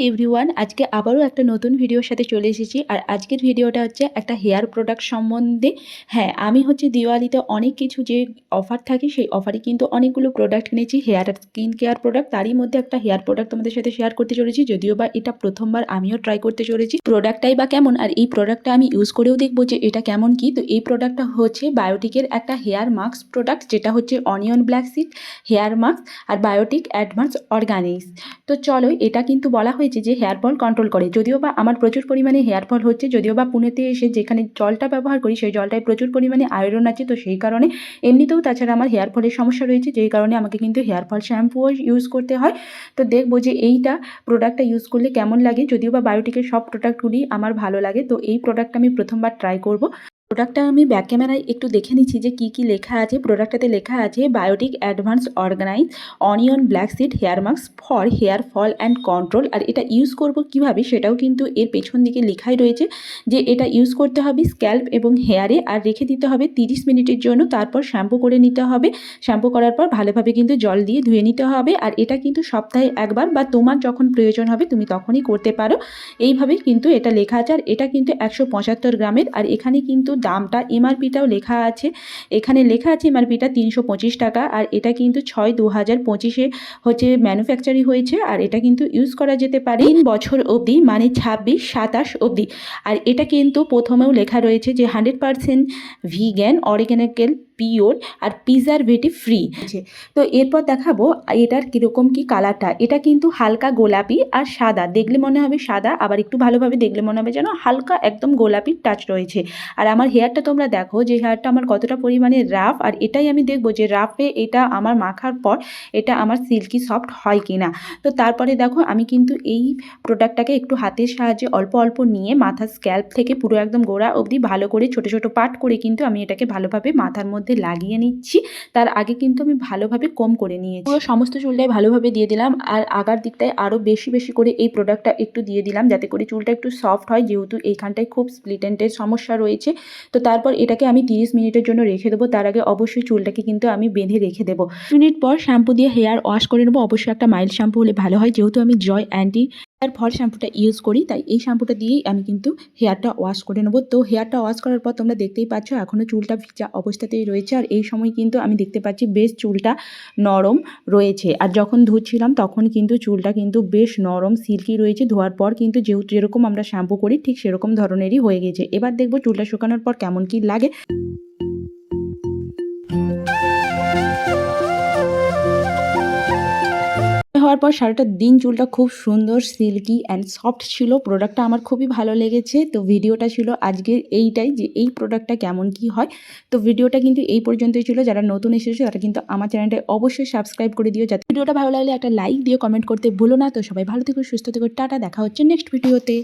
Everyone, আজকে আবারও একটা নতুন ভিডিওর সাথে চলে এসেছি। আর আজকের ভিডিওটা হচ্ছে একটা হেয়ার প্রোডাক্ট সম্বন্ধে। হ্যাঁ, আমি হচ্ছে দিওয়ালিতে অনেক কিছু যে অফার থাকে সেই অফারে কিন্তু অনেকগুলো প্রোডাক্ট কিনেছি, হেয়ার আর স্কিন কেয়ার প্রোডাক্ট। তারই মধ্যে একটা হেয়ার প্রোডাক্ট তোমাদের সাথে শেয়ার করতে চলেছি, যদিও বা এটা প্রথমবার আমিও ট্রাই করতে চলেছি। প্রোডাক্টটাই বা কেমন আর এই প্রোডাক্টটা আমি ইউজ করেও দেখবো যে এটা কেমন কি। তো এই প্রোডাক্টটা হচ্ছে বায়োটিকের একটা হেয়ার মাস্ক প্রোডাক্ট, যেটা হচ্ছে onion black seed hair mask আর বায়োটিক অ্যাডভান্স অর্গানিক্স। তো চলো, এটা কিন্তু বলা হয়েছে যে হেয়ার ফল কন্ট্রোল করে। যদিও বা আমার প্রচুর পরিমাণে হেয়ার ফল হচ্ছে, যদিও বা পুনেতে এসে যেখানে জলটা ব্যবহার করি সেই জলটায় প্রচুর পরিমাণে আয়রন আছে, তো সেই কারণে এমনিতেও তাছাড়া আমার হেয়ার ফলের সমস্যা রয়েছে, যেই কারণে আমাকে কিন্তু হেয়ার ফল শ্যাম্পুও ইউজ করতে হয়। তো দেখবো যে এইটা প্রোডাক্টটা ইউজ করলে কেমন লাগে। যদিও বা বায়োটিকের সব প্রোডাক্টগুলি আমার ভালো লাগে, তো এই প্রোডাক্টটা আমি প্রথমবার ট্রাই করব। প্রোডাক্টটা আমি ব্যাক ক্যামেরায় একটু দেখে নিচ্ছি যে কী কী লেখা আছে। প্রোডাক্টটাতে লেখা আছে Biotique advance organise onion black seed hair mask for hair fall and control. আর এটা ইউজ করব কিভাবে সেটাও কিন্তু এর পেছন দিকে লেখাই রয়েছে, যে এটা ইউজ করতে হবে স্ক্যাল্প এবং হেয়ারে, আর রেখে দিতে হবে 30 মিনিটের জন্য। তারপর শ্যাম্পু করে নিতে হবে। শ্যাম্পু করার পর ভালোভাবে কিন্তু জল দিয়ে ধুয়ে নিতে হবে। আর এটা কিন্তু সপ্তাহে একবার বা তোমার যখন প্রয়োজন হবে তুমি তখনই করতে পারো। এইভাবেই কিন্তু এটা লেখা আছে। আর এটা কিন্তু 175 গ্রামের। আর এখানে কিন্তু দামটা এমআরপিটাও লেখা আছে। এখানে লেখা আছে এমআরপিটা 325 টাকা। আর এটা কিন্তু 6/2025 হচ্ছে ম্যানুফ্যাকচারিং হয়েছে। আর এটা কিন্তু ইউজ করা যেতে পারে 3 বছর অবধি, মানে 26-27 অবধি। আর এটা কিন্তু প্রথমেও লেখা রয়েছে যে 100% ভিগান, অর্গানিক্যাল, পিওর আর প্রিজারভেটিভ ফ্রি। তো এরপর দেখাবো এটার কীরকম কি কালারটা। এটা কিন্তু হালকা গোলাপি আর সাদা, দেখলে মনে হবে সাদা, আবার একটু ভালোভাবে দেখলে মনে হবে যেন হালকা একদম গোলাপি টাচ রয়েছে। আর আমার হেয়ারটা তোমরা দেখো যে হেয়ারটা আমার কতটা পরিমাণে রাফ। আর এটাই আমি দেখবো যে রাফে এটা আমার মাখার পর এটা আমার সিল্কি সফট হয় কি না। তো তারপরে দেখো আমি কিন্তু এই প্রোডাক্টটাকে একটু হাতের সাহায্যে অল্প অল্প নিয়ে মাথার স্ক্যাল্প থেকে পুরো একদম গোড়া অবধি ভালো করে ছোট ছোট পার্ট করে কিন্তু আমি এটাকে ভালোভাবে মাথার মধ্যে লাগিয়ে নিচ্ছি। তার আগে কিন্তু আমি ভালোভাবে কম করে নিয়েছি, পুরো সমস্ত চুলটাই ভালোভাবে দিয়ে দিলাম। আর আগার দিকটায় আরও বেশি বেশি করে এই প্রোডাক্টটা একটু দিয়ে দিলাম, যাতে করে চুলটা একটু সফট হয়, যেহেতু এইখানটায় খুব স্প্লিট এন্ডের সমস্যা রয়েছে। তো তারপর এটাকে আমি 30 মিনিটের জন্য রেখে দেবো। তার আগে অবশ্যই চুলটাকে কিন্তু আমি বেঁধে রেখে দেবো। মিনিট পর শ্যাম্পু দিয়ে হেয়ার ওয়াশ করে নেবো। অবশ্যই একটা মাইল্ড শ্যাম্পু হলে ভালো হয়, যেহেতু আমি জয় অ্যান্টি হেয়ার ফল শ্যাম্পুটা ইউজ করি, তাই এই শ্যাম্পুটা দিয়েই আমি কিন্তু হেয়ারটা ওয়াশ করে নেবো। তো হেয়ারটা ওয়াশ করার পর তোমরা দেখতেই পাচ্ছ এখনও চুলটা ভিজা অবস্থাতেই রয়েছে। আর এই সময় কিন্তু আমি দেখতে পাচ্ছি বেশ চুলটা নরম রয়েছে। আর যখন ধুচ্ছিলাম তখন কিন্তু চুলটা কিন্তু বেশ নরম সিল্কি রয়েছে। ধোয়ার পর কিন্তু যেরকম আমরা শ্যাম্পু করি ঠিক সেরকম ধরনেরই হয়ে গেছে। এবার দেখবো চুলটা শুকানোর পর কেমন কি লাগে। হওয়ার পর সারাটা দিন চুলটা খুব সুন্দর সিল্কি অ্যান্ড সফট ছিল। প্রোডাক্টটা আমার খুবই ভালো লেগেছে। তো ভিডিওটা ছিল আজকের এইটাই, যে এই প্রোডাক্টটা কেমন কি হয়। তো ভিডিওটা কিন্তু এই পর্যন্তই ছিল। যারা নতুন এসেছে তারা কিন্তু আমার চ্যানেলটা অবশ্যই সাবস্ক্রাইব করে দিও। যাতে ভিডিওটা ভালো লাগলে একটা লাইক দিও, কমেন্ট করতে ভুলো না। তো সবাই ভালো থেকো, সুস্থ থেকো, টাটা। দেখা হচ্ছে নেক্সট ভিডিওতে।